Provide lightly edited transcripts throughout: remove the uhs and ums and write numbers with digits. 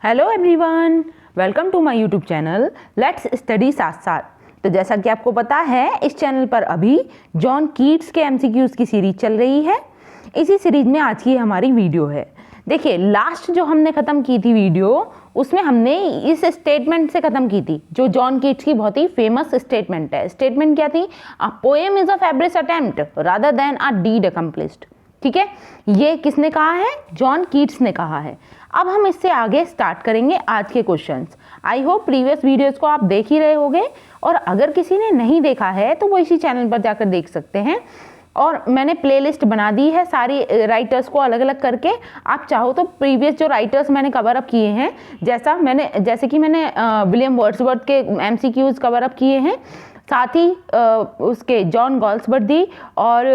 Hello everyone, welcome to my YouTube channel let's study साथ साथ। तो जैसा कि आपको पता है, इस चैनल पर अभी जॉन कीट्स के एमसीक्यूज़ की सीरीज चल रही है। इसी सीरीज में आज की हमारी वीडियो है। देखिए, लास्ट जो हमने ख़त्म की थी वीडियो, उसमें हमने इस स्टेटमेंट से ख़त्म की थी जो जॉन कीट्स की बहुत ही फेमस स्टेटमेंट है। स्टेटमेंट क्या थी? A poem is a fabric attempt rather than a deed accomplished. ठीक है, ये किसने कहा है? जॉन कीट्स ने कहा है। अब हम इससे आगे स्टार्ट करेंगे आज के questions. I hope previous videos को आप देख ही रहे होंगे, और अगर किसी ने नहीं देखा है तो वो इसी चैनल पर जाकर देख सकते हैं। और मैंने प्लेलिस्ट बना दी है सारी राइटर्स को अलग अलग करके। आप चाहो तो प्रीवियस जो राइटर्स मैंने कवर अप किए हैं, जैसे कि मैंने विलियम वर्ड्सवर्थ के एमसीक्यूज कवर अप किए हैं, साथ ही उसके जॉन गॉल्सवर्दी और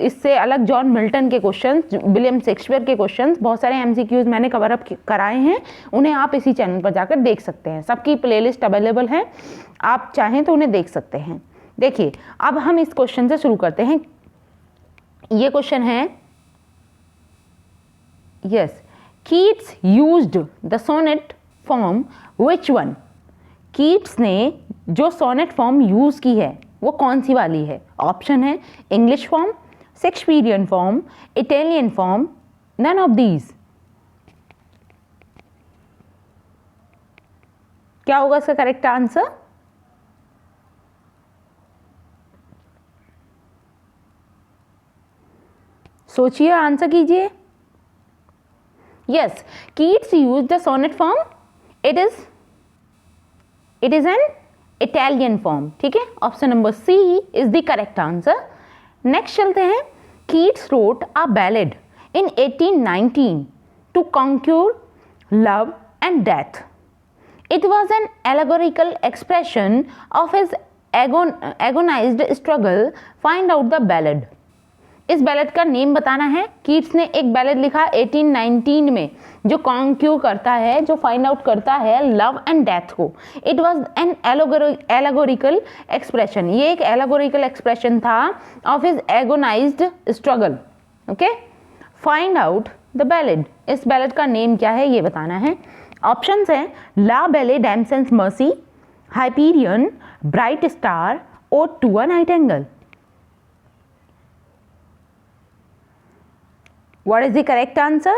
इससे अलग जॉन मिल्टन के क्वेश्चंस, विलियम शेक्सपियर के क्वेश्चंस, बहुत सारे एमसीक्यूज मैंने कवर अप कराए हैं। उन्हें आप इसी चैनल पर जाकर देख सकते हैं। सबकी प्लेलिस्ट अवेलेबल है, आप चाहें तो उन्हें देख सकते हैं। देखिए, अब हम इस क्वेश्चन से शुरू करते हैं। ये क्वेश्चन है, yes, Keats used the sonnet form which one? Keats ने जो सोनेट फॉर्म यूज की है वो कौन सी वाली है? ऑप्शन है English form, Shakespearean form, Italian form, none of these. क्या होगा इसका करेक्ट आंसर? सोचिए, आंसर कीजिए। Yes, Keats use the sonnet form, it is an Italian form. ठीक है, option number C is the correct answer. Next चलते हैं। Keats wrote a ballad in 1819 to conquer love and death. It was an allegorical expression of his agonised struggle. Find out the ballad. इस ballad का name बताना है। Keats ने एक ballad लिखा 1819 में जो कॉन्क्यू करता है, जो फाइंड आउट करता है लव एंड डेथ को। It was an allegorical expression. ये एक एलेगोरिकल एक्सप्रेशन था of his agonised struggle. Okay, find out the ballad. इस बैलेड का नेम क्या है ये बताना है। ऑप्शंस हैं La Belle Dame sans Merci, Hyperion, Bright Star, Ode to a Nightingale. What is the correct answer?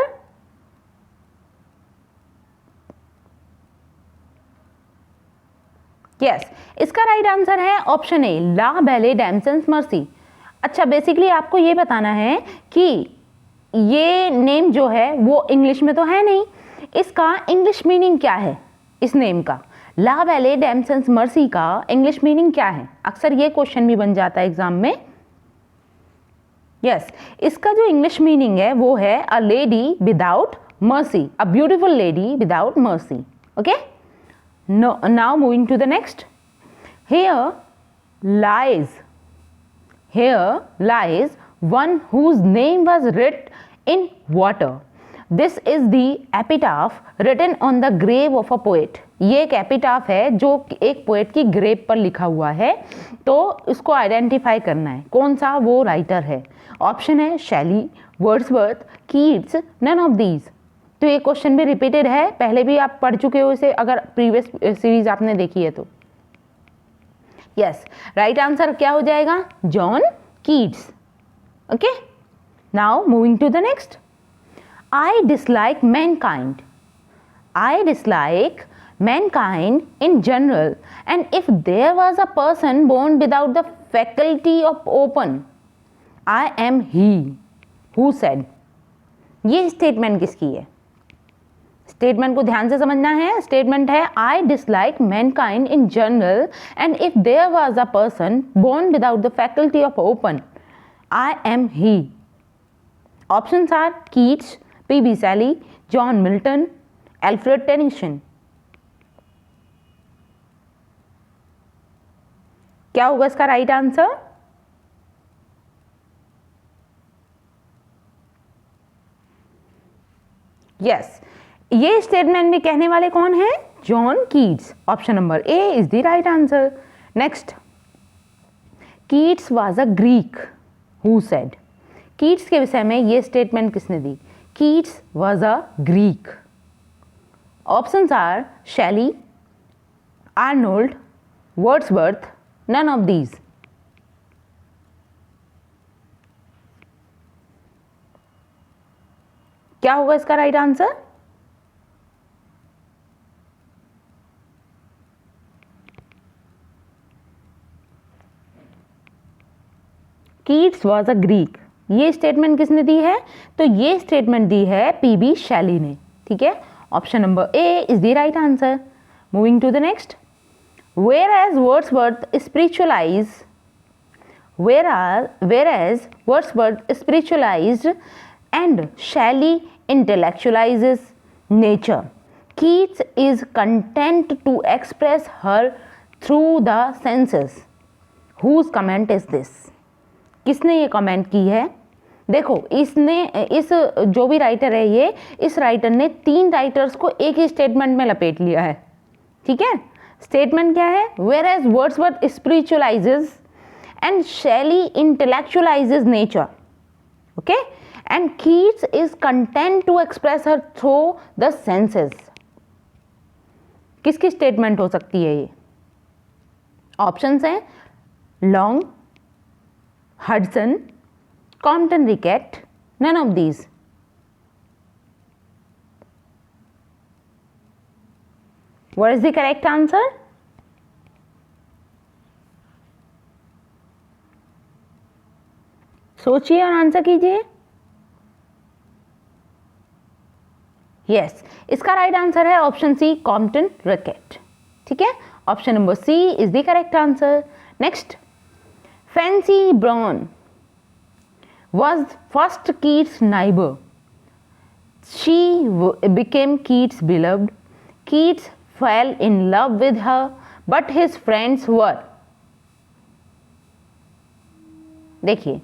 Yes, इसका राइट आंसर है option A, La Belle Dame sans mercy. अच्छा, बेसिकली आपको ये बताना है कि ये नेम जो है वो इंग्लिश में तो है नहीं, इसका इंग्लिश मीनिंग क्या है? इस नेम का, ला बेले डैमसेंस मर्सी का इंग्लिश मीनिंग क्या है? अक्सर ये क्वेश्चन भी बन जाता है एग्जाम में। यस, इसका जो इंग्लिश मीनिंग है वो है a lady without mercy, a beautiful lady without mercy. Okay, now moving to the next. Here lies one whose name was writ in water. This is the epitaph written on the grave of a poet. ये एक epitaph है जो एक poet की grave पर लिखा हुआ है, तो इसको आइडेंटिफाई करना है कौन सा वो राइटर है। ऑप्शन है Shelley, Wordsworth, Keats, none of these. तो ये क्वेश्चन भी रिपीटेड है, पहले भी आप पढ़ चुके हो इसे अगर प्रीवियस सीरीज आपने देखी है तो। यस, राइट आंसर क्या हो जाएगा? John Keats. Okay, now moving to the next. I dislike mankind. I dislike mankind in general, and if there was a person born without the faculty of open, I am he who said. ये statement किसकी है? Statement को ध्यान से समझना है। Statement है I dislike mankind in general, and if there was a person born without the faculty of open, I am he. Options are Keats, P.B. Shelley, John Milton, Alfred Tennyson. क्या होगा इसका right answer? Yes, ये statement में कहने वाले कौन है? John Keats. Option number A is the right answer. Next, Keats was a Greek who said. Keats के विषय में ये स्टेटमेंट किसने दी? Keats was a Greek. Options are Shelley, Arnold, Wordsworth, none of these. क्या होगा इसका right answer? Keats was a Greek. ये स्टेटमेंट किसने दी है? तो ये स्टेटमेंट दी है पीबी शैली ने। ठीक है, option number A is the right answer. Moving to the next, whereas Wordsworth spiritualized and Shelley intellectualizes nature, Keats is content to express her through the senses. Whose comment is this? किसने ये comment की है? देखो, इस जो भी writer है ये, इस राइटर ने 3 राइटर्स को एक ही स्टेटमेंट में लपेट लिया है। ठीक है, स्टेटमेंट क्या है? Whereas Wordsworth spiritualizes and Shelley intellectualizes nature, okay, and Keats is content to express her through the senses. किसकी स्टेटमेंट हो सकती है ये? ऑप्शंस हैं Long, Hudson, Compton Rickett, none of these. What is the correct answer? सोचिए और answer कीजिए। Yes, इसका राइट आंसर है ऑप्शन सी, कॉम्पटन रिकेट। ठीक है, option number C is the correct answer. Next, Fanny Brawne was first Keats' neighbor. She became Keats' beloved. Keats fell in love with her, but his friends were. देखिए,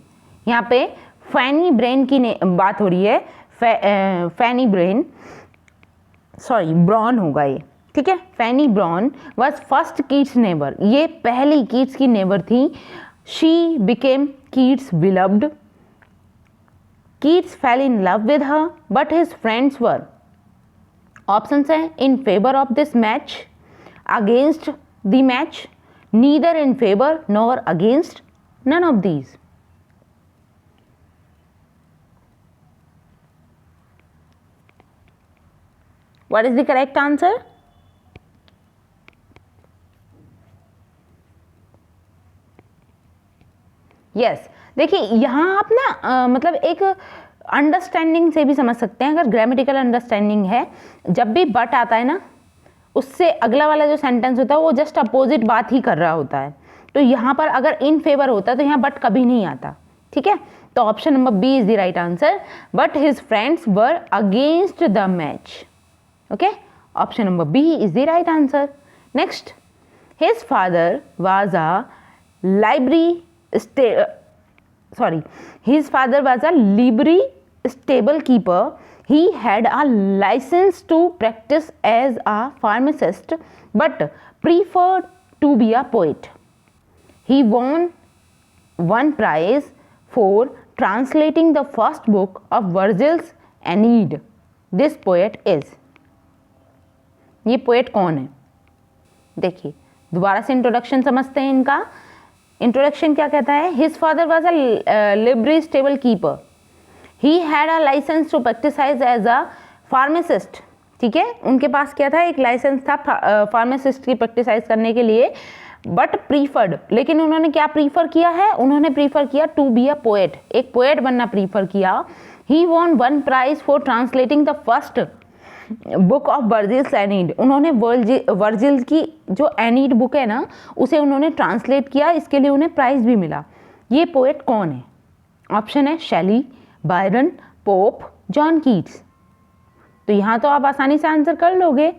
यहाँ पे फैनी brain की बात हो रही है। फैनी ब्रेन, सॉरी ब्रॉन होगा ये। ठीक है, Fanny Brawne was first Keats neighbour. ये पहली कीट्स की नेबर थी। She became Keats beloved. Keats fell in love with her, but his friends were. Options हैं in favour of this match, against the match, neither in favour nor against, none of these. What is the correct answer? Yes, देखिए यहाँ आप ना मतलब एक understanding से भी समझ सकते हैं। अगर ग्रामेटिकल अंडरस्टैंडिंग है, जब भी बट आता है ना, उससे अगला वाला जो सेंटेंस होता है वो जस्ट अपोजिट बात ही कर रहा होता है। तो यहाँ पर अगर इन फेवर होता है तो यहाँ बट कभी नहीं आता। ठीक है, तो option number B is the right answer. But his friends were against the match. Okay, option number B is the right answer. Next, his father was a livery stable keeper. He had a license to practice as a pharmacist, but preferred to be a poet. He won one prize for translating the first book of Virgil's Aeneid. This poet is. ये poet कौन है? देखिए, दोबारा से introduction समझते हैं इनका। Introduction क्या कहता है? हिज फादर वॉज अ लिबरी stable keeper. He had a licence to practise as a pharmacist. ठीक है, उनके पास क्या था? एक लाइसेंस था फार्मासिस्ट की प्रैक्टिसाइज करने के लिए, बट प्रीफर्ड, लेकिन उन्होंने क्या प्रीफर किया है? उन्होंने प्रीफर किया टू बी अ पोएट, एक पोएट बनना प्रीफर किया। He won one prize for translating the first book of Virgil's Aeneid. उन्होंने वर्जिल की जो एनीड बुक है ना, उसे उन्होंने ट्रांसलेट किया, इसके लिए उन्हें प्राइज भी मिला। ये पोएट कौन है? ऑप्शन है शैली, बायरन, पोप, जॉन कीट्स। तो यहाँ तो आप आसानी से आंसर कर लोगे।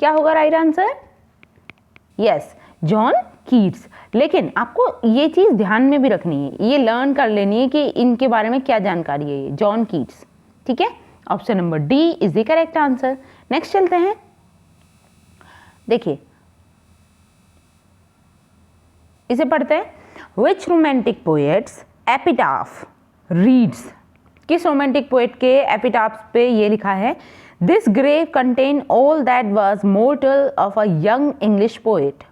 क्या होगा right answer? Yes, John Keats. लेकिन आपको ये चीज़ ध्यान में भी रखनी है, ये लर्न कर लेनी है कि इनके बारे में क्या जानकारी है। ये जॉन कीट्स। ठीक है, option number D is the correct answer. Next चलते हैं। देखिए, इसे पढ़ते हैं। Which romantic poet's epitaph reads किस रोमांटिक पोएट के एपिटाफ पे ये लिखा है, this grave contain all that was mortal of a young English poet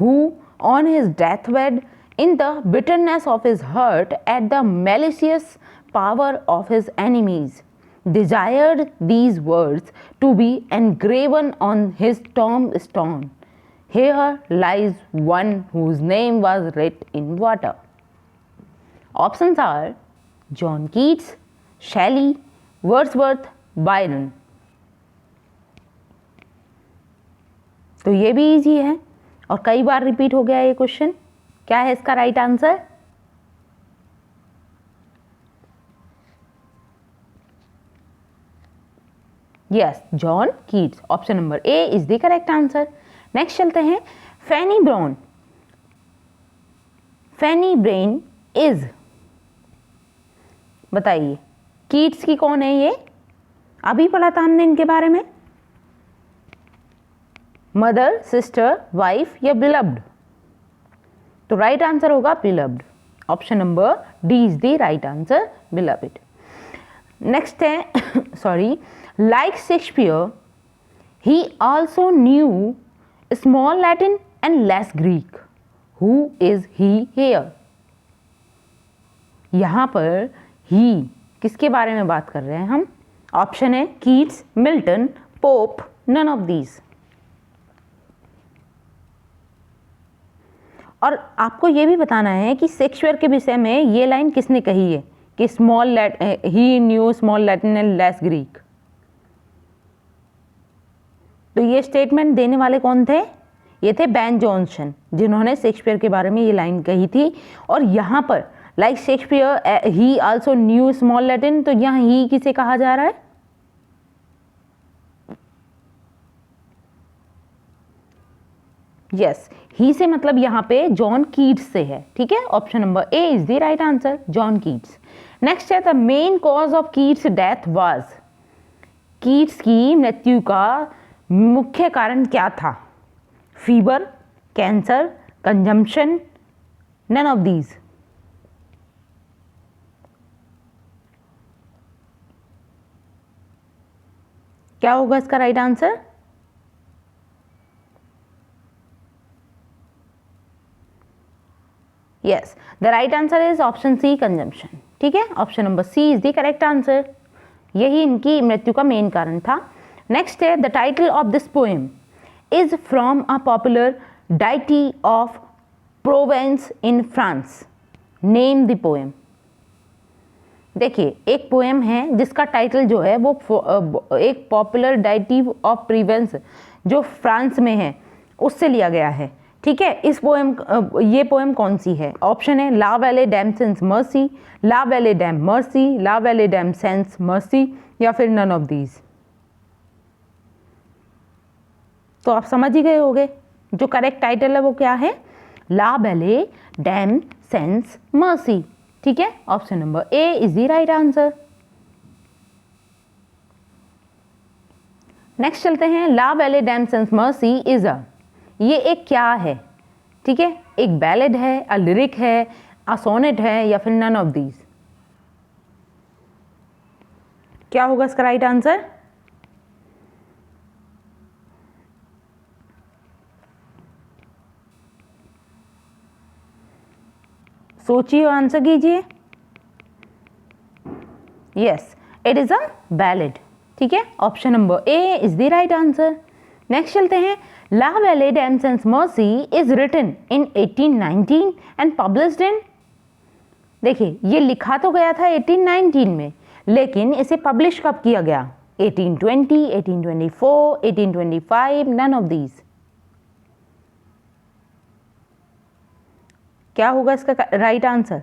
who on his death bed in the bitterness of his heart at the malicious power of his enemies, desired these words to be engraven on his tombstone. Here lies one whose name was writ in water. Options are John Keats, Shelley, Wordsworth, Byron. तो ये भी easy है और कई बार repeat हो गया ये question. क्या है इसका right answer? Yes, John Keats. Option number A is the correct answer. Next चलते हैं, फैनी ब्राउन। फैनी ब्रेन इज, बताइए कीट्स की कौन है ये? अभी पढ़ा था हमने इनके बारे में। मदर, सिस्टर, वाइफ या बिलव्ड? तो राइट आंसर होगा beloved. Option number D is the right answer, beloved. Next है sorry, like Shakespeare he also knew small Latin and less Greek. Who is he here? यहां पर ही किसके बारे में बात कर रहे हैं हम? ऑप्शन है Keats, Milton, Pope, none of these. और आपको ये भी बताना है कि शेक्सपियर के विषय में ये लाइन किसने कही है कि he knew small Latin and less Greek. तो ये स्टेटमेंट देने वाले कौन थे? ये थे बेन जॉनसन, जिन्होंने शेक्सपियर के बारे में ये लाइन कही थी। और यहाँ पर like Shakespeare he also knew small Latin, तो यहाँ ही किसे कहा जा रहा है? यस, ही से मतलब यहाँ पे जॉन कीट्स से है। ठीक है, option number A is the right answer, John Keats. Next है, the main cause of Keats death was. कीट्स की मृत्यु का मुख्य कारण क्या था? Fever, cancer, consumption, none of these. क्या होगा इसका right answer? Yes, the right answer is option C, consumption. ठीक है, option number C is the correct answer. यही इनकी मृत्यु का मेन कारण था। नेक्स्ट है, the title of this poem is from a popular deity of Provence in France. Name the poem. देखिए, एक पोएम है जिसका टाइटल जो है वो एक पॉपुलर डाइटी ऑफ प्रोवेंस जो फ्रांस में है उससे लिया गया है। ठीक है, इस पोएम ये पोएम कौन सी है? ऑप्शन है ला वैले डैम सेंस मर्सी, ला वैले डैम मर्सी, ला वैले डैम सेंस मर्सी या फिर नन ऑफ दीज। तो आप समझ ही गए होंगे जो करेक्ट टाइटल है वो क्या है, ला वैले डैम सेंस मर्सी। ठीक है, option number A is the right answer. Next चलते हैं, La वैले dam sense mercy is a, ये एक क्या है? ठीक है, एक बैलेड है, अ लिरिक है, अ सोनेट है या फिर नन ऑफ दीज। क्या होगा इसका राइट आंसर? सोचिए और आंसर कीजिए। Yes, it is a ballad. ठीक है, option number A is the right answer. Next चलते हैं, La वैले dam sense mercy is written in 1819 and published in. देखिए, ये लिखा तो गया था 1819 में, लेकिन इसे पब्लिश कब किया गया? 1820, 1824, 1825, नन ऑफ दीज। क्या होगा इसका राइट आंसर?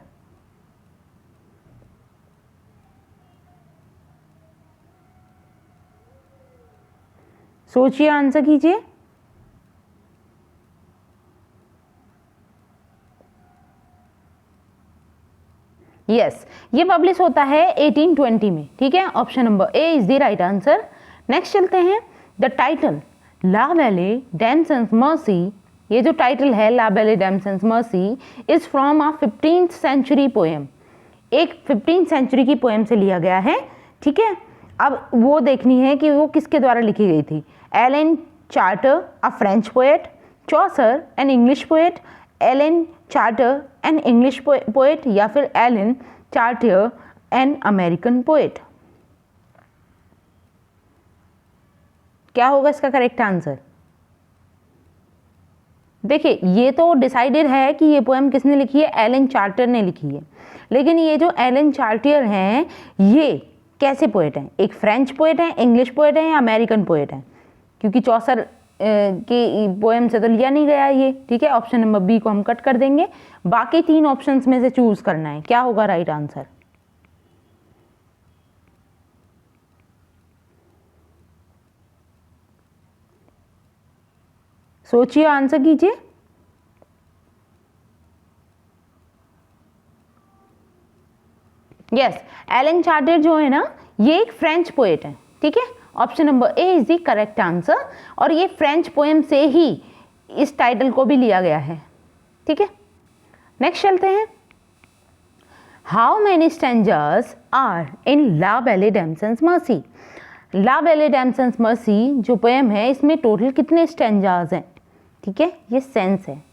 सोचिए, आंसर कीजिए। यस, ये पब्लिश होता है 1820 में। ठीक है, option number A is the right answer. Next चलते हैं, the title la वैले dam sense merci, ये जो टाइटल है ला वैले dam sense mercy is from a 15th century poem. एक 15th सेंचुरी की पोएम से लिया गया है, ठीक है। अब वो देखनी है कि वो किसके द्वारा लिखी गई थी। Alain Chartier a French poet, Chaucer an English poet, Alain Chartier an English poet, या फिर Alain Chartier an American poet. क्या होगा इसका करेक्ट आंसर? देखिए ये तो डिसाइडेड है कि ये पोएम किसने लिखी है, एलन चार्टर ने लिखी है। लेकिन ये जो एलन चार्टर हैं ये कैसे पोएट हैं, एक फ्रेंच पोएट हैं, इंग्लिश पोएट हैं या अमेरिकन पोएट हैं? क्योंकि चौसर की पोएम से तो लिया नहीं गया ये, ठीक है। ऑप्शन नंबर बी को हम कट कर देंगे। बाकी 3 ऑप्शंस में से चूज करना है, क्या होगा राइट आंसर? सोचिए, आंसर कीजिए। यस, एलन चार्टर जो है ना ये एक फ्रेंच पोएट है, ठीक है। Option number A is the correct answer. और ये फ्रेंच पोएम से ही इस टाइटल को भी लिया गया है, ठीक है। नेक्स्ट चलते हैं। How many stanzas are in La Belle Dame sans mercy? La Belle Dame sans mercy जो पोएम है इसमें टोटल कितने स्टैंजास हैं, ठीक है। ये सेंस है।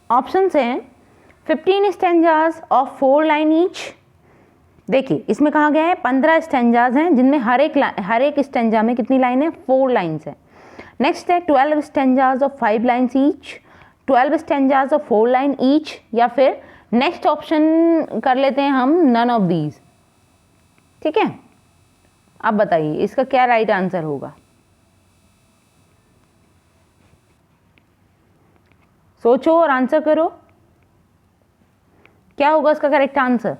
ऑप्शंस हैं 15 स्टैंजास ऑफ 4 लाइन ईच। देखिए इसमें कहा गया है 15 स्टैंजास हैं जिनमें हर एक स्टैंजा में कितनी लाइन है, 4 लाइन्स है। नेक्स्ट है 12 stanzas of 5 lines each, 12 stanzas of 4 line each, या फिर नेक्स्ट ऑप्शन कर लेते हैं हम नन ऑफ दीज, ठीक है। अब बताइए इसका क्या राइट आंसर होगा? सोचो और आंसर करो, क्या होगा इसका correct answer?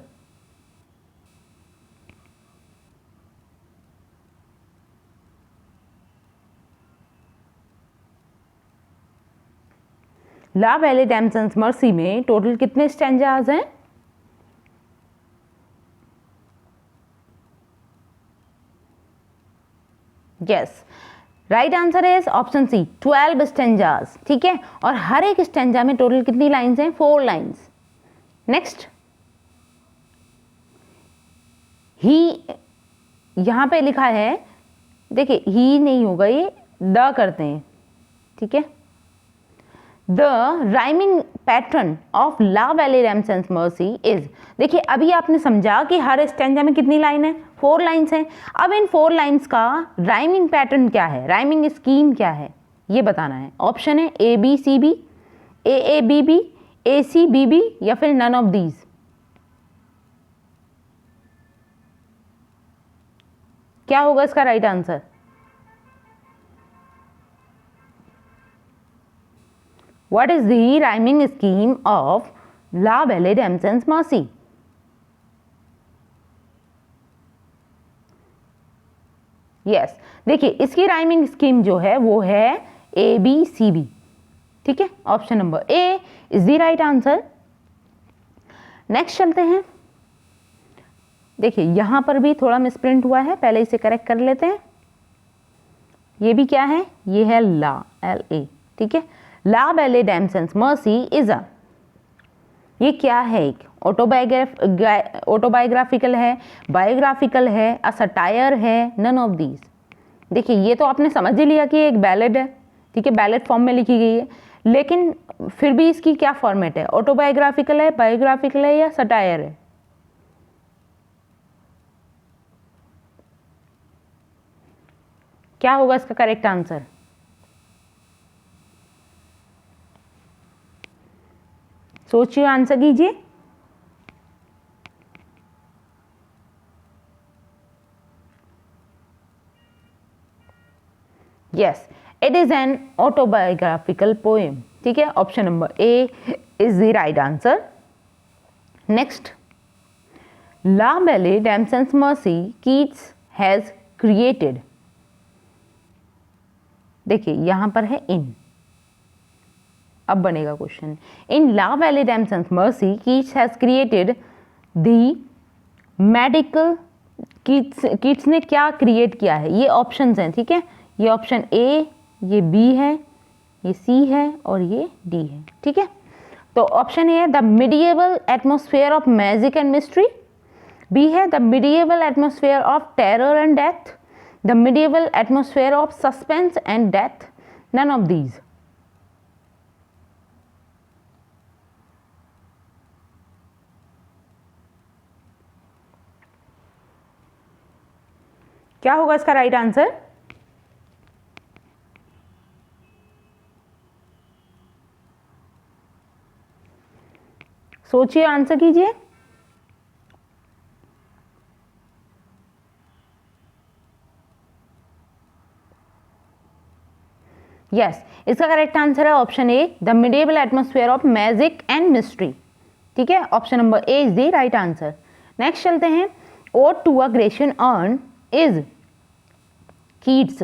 La Belle Dame sans Merci में टोटल कितने स्टैंजास हैं? Yes, right answer is option C 12 stanzas, ठीक है। और हर एक स्टैंजा में टोटल कितनी लाइन्स हैं, 4 लाइन्स। नेक्स्ट, ही यहां पे लिखा है, देखिए ही नहीं होगा, ये द करते हैं, ठीक है। The rhyming pattern of La Belle Dame sans mercy is, देखिए अभी आपने समझा कि हर स्टैंजा में कितनी लाइन है, 4 लाइन्स हैं। अब इन 4 लाइन्स का राइमिंग पैटर्न क्या है, राइमिंग स्कीम क्या है, ये बताना है। ऑप्शन है A B C B, A B B, A C B B, या फिर नन ऑफ दीज। क्या होगा इसका right answer? What is the rhyming scheme of La Belle Dame Mercy? Yes, देखिए इसकी राइमिंग स्कीम जो है वो है ए बी सी बी, ठीक है। Option number A is the right answer. Next चलते हैं। देखिए यहां पर भी थोड़ा मिसप्रिंट हुआ है, पहले इसे करेक्ट कर लेते हैं। ये भी क्या है, ये है ला, एल ए, ठीक है। ला Belle Dame sans mercy is a, ये क्या है, एक ऑटोबायोग्राफिकल है, बायोग्राफिकल है, अ सटायर है, नन ऑफ दीज। देखिए ये तो आपने समझ ही लिया कि एक बैलेड है, ठीक है, बैलेड फॉर्म में लिखी गई है। लेकिन फिर भी इसकी क्या फॉर्मेट है, ऑटोबायोग्राफिकल है, बायोग्राफिकल है, या सटायर है? क्या होगा इसका करेक्ट आंसर? सोचिए, आंसर कीजिए। Yes, it is an autobiographical poem, ठीक है। Option number A is the right answer. Next, La Belle Dame sans Merci Keats has created. देखिए यहां पर है इन, अब बनेगा question. In La Belle Dame sans Merci Keats has created the medieval, Keats ने क्या क्रिएट किया है? ये ऑप्शंस हैं, ठीक है। ये ऑप्शन ए, ये बी है, ये सी है और ये डी है, ठीक है। तो ऑप्शन ए है the medieval atmosphere of magic and mystery, B है the medieval atmosphere of terror and death, the medieval atmosphere of suspense and death, none of these. क्या होगा इसका राइट आंसर? सोचिए, आंसर कीजिए। यस, इसका correct answer है option A the medieval atmosphere of magic and mystery. ठीक है, option number A is the right answer. Next चलते हैं, odd to a Grecian earn is Keats.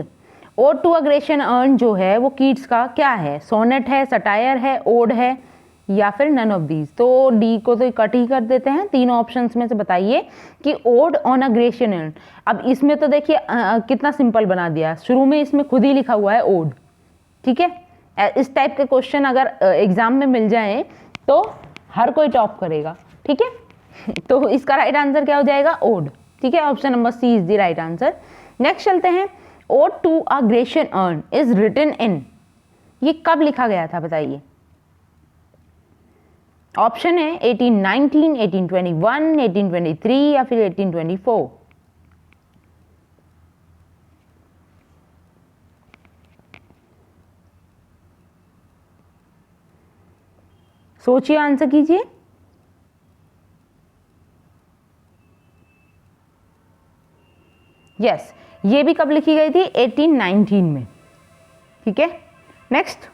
Ode to a Grecian urn जो है वो Keats का क्या है? सोनेट है, सटायर है, ओड है, या फिर नन ऑफ दीज। तो डी को तो कट ही कर देते हैं। तीनों ऑप्शंस में से बताइए कि odd on a Grecian earn. अब इसमें तो देखिए कितना सिंपल बना दिया, शुरू में इसमें खुद ही लिखा हुआ है ओड। ठीक है, इस टाइप के क्वेश्चन अगर एग्जाम में मिल जाए तो हर कोई टॉप करेगा। ठीक है, तो इसका राइट आंसर क्या हो जाएगा? ओड। ठीक है, option number C is the right answer. Next चलते हैं, odd to a Grecian earn is written in, ये कब लिखा गया था बताइए? ऑप्शन है 1819, 1821, 1823 या फिर 1824। सोचिए, आंसर कीजिए। यस, ये भी कब लिखी गई थी? 1819 में। ठीक है, next,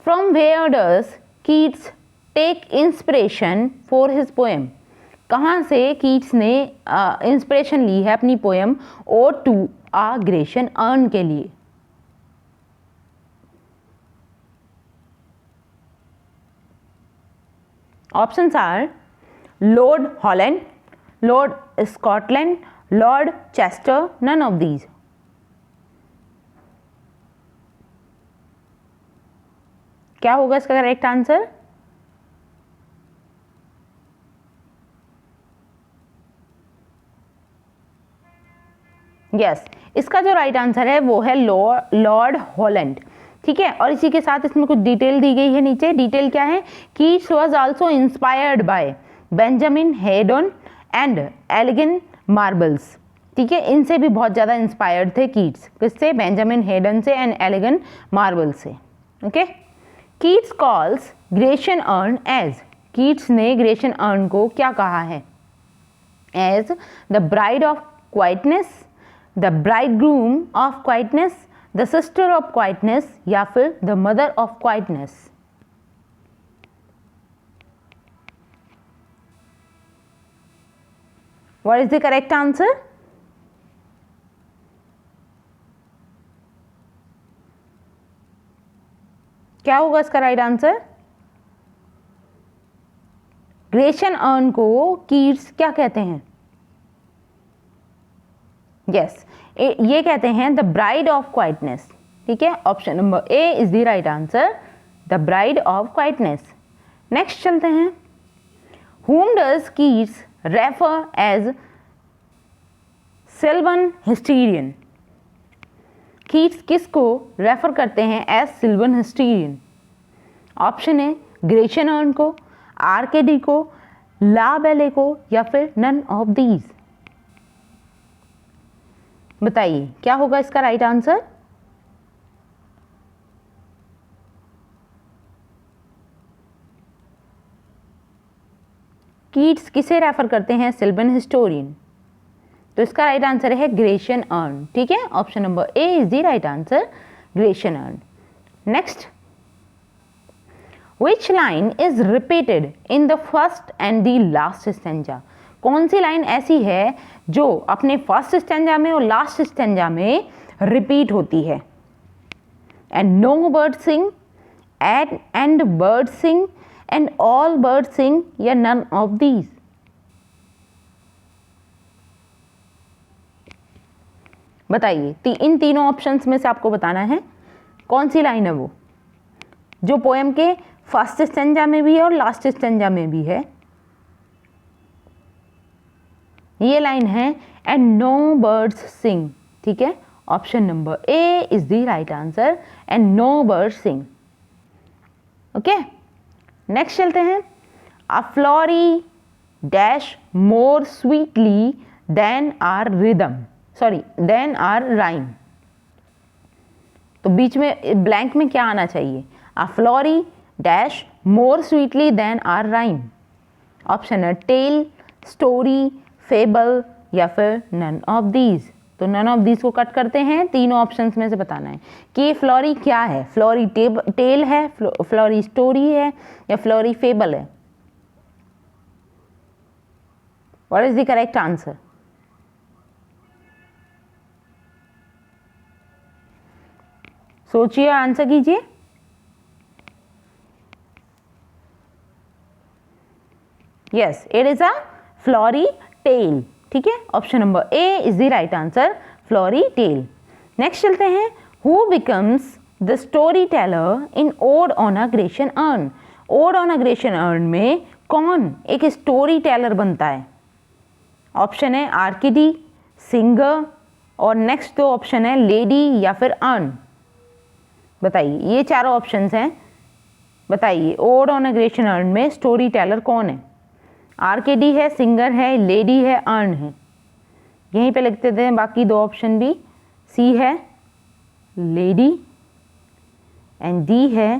from where does Keats take inspiration for his poem. कहाँ से कीट्स ने इंस्पिरेशन ली है अपनी poem ode to a Grecian urn के लिए? Options are Lord Holland, Lord Scotland, Lord Chester, none of these. क्या होगा इसका करेक्ट आंसर? यस, इसका जो राइट आंसर है वो है लॉर्ड हॉलैंड। ठीक है, और इसी के साथ इसमें कुछ डिटेल दी गई है नीचे। डिटेल क्या है? Keats was also inspired by Benjamin Haydon and Elgin Marbles. ठीक है, इनसे भी बहुत ज़्यादा इंस्पायर्ड थे कीट्स। किससे? बेंजामिन हेडन से एंड एलिगन मार्बल से। Okay, Keats calls Grecian urn as, Keats ने ग्रेशियन अर्न को क्या कहा है? As the bride of quietness, the bridegroom of quietness, the sister of quietness, या फिर the mother of quietness. What is the correct answer? क्या होगा इसका राइट आंसर? ग्रेशियन अर्न को कीट्स क्या कहते हैं? यस, ये कहते हैं द ब्राइड ऑफ क्वाइटनेस। ठीक है, option number A is the right answer, the bride of quietness. Next चलते हैं, whom does Keats refer as sylvan historian? Keats किसको रेफर करते हैं एज सिल्वन हिस्टीरियन? ऑप्शन है ग्रेशियन अर्न को, Arcady को, ला बेले को, या फिर नन ऑफ दीज। बताइए क्या होगा इसका राइट आंसर? कीट्स किसे रेफर करते हैं? सिल्वन हिस्टोरियन। तो इसका राइट आंसर है ग्रेशियन अर्न। ठीक है, option number A is the right answer, Grecian earn. Next, which line is repeated in the first and the last stanza? कौन सी लाइन ऐसी है जो अपने फर्स्ट स्टैंजा में और लास्ट स्टैंजा में रिपीट होती है? And no bird sing, and bird sing, and all bird sing, या नन ऑफ दीज। बताइए, इन तीनों ऑप्शंस में से आपको बताना है कौन सी लाइन है वो जो पोएम के फर्स्ट स्टेंजा में भी है और लास्ट स्टेंजा में भी है। ये लाइन है एंड नो बर्ड्स सिंग, ठीक है। Option number A is the right answer, and no birds sing. Okay, next चलते हैं। A flowery dash more sweetly than our rhythm, sorry than our rhyme. तो बीच में ब्लैंक में क्या आना चाहिए? A flowery dash more sweetly than our rhyme. Option है टेल, स्टोरी, फेबल या फिर नन ऑफ दीज। तो नन ऑफ दीज को कट करते हैं, तीनों ऑप्शंस में से बताना है कि फ्लोरी क्या है। फ्लोरी टेल है, फ्लोरी स्टोरी है या फ्लोरी फेबल है। What is the correct answer? सोचिए, आंसर कीजिए। Yes, it is a flowery tale, ठीक है। Option number A is the right answer, flowery tale. Next चलते हैं। Who becomes the story teller in ode on a Grecian urn. ओड on a Grecian अर्न में कौन एक स्टोरी टेलर बनता है? ऑप्शन है आर्किडी, सिंगर, और नेक्स्ट दो ऑप्शन है लेडी या फिर अर्न। बताइए, ये चारों ऑप्शंस हैं, बताइए ओड ऑन अ ग्रेशन अर्न में स्टोरी टेलर कौन है? आरकेडी है, सिंगर है, लेडी है, अर्न है। यहीं पे लिख देते हैं बाकी दो ऑप्शन भी। सी है लेडी एंड डी है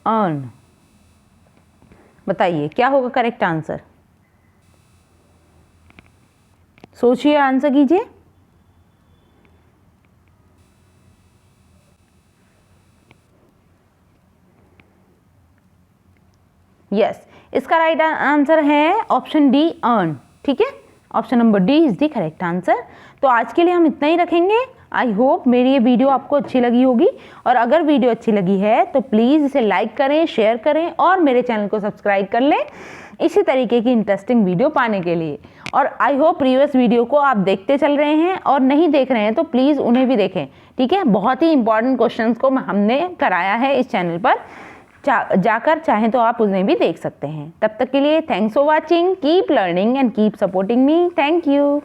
अर्न। बताइए क्या होगा करेक्ट आंसर? सोचिए, आंसर कीजिए। यस, इसका राइट आंसर है ऑप्शन डी, अर्न, ठीक है। Option number D is the correct answer. तो आज के लिए हम इतना ही रखेंगे। आई होप मेरी ये वीडियो आपको अच्छी लगी होगी, और अगर वीडियो अच्छी लगी है तो प्लीज़ इसे लाइक करें, शेयर करें और मेरे चैनल को सब्सक्राइब कर लें इसी तरीके की इंटरेस्टिंग वीडियो पाने के लिए। और आई होप प्रीवियस वीडियो को आप देखते चल रहे हैं, और नहीं देख रहे हैं तो प्लीज़ उन्हें भी देखें, ठीक है। बहुत ही इंपॉर्टेंट क्वेश्चंस को हमने कराया है इस चैनल पर, जाकर चाहें तो आप उन्हें भी देख सकते हैं। तब तक के लिए thanks for watching, keep learning and keep supporting me. Thank you.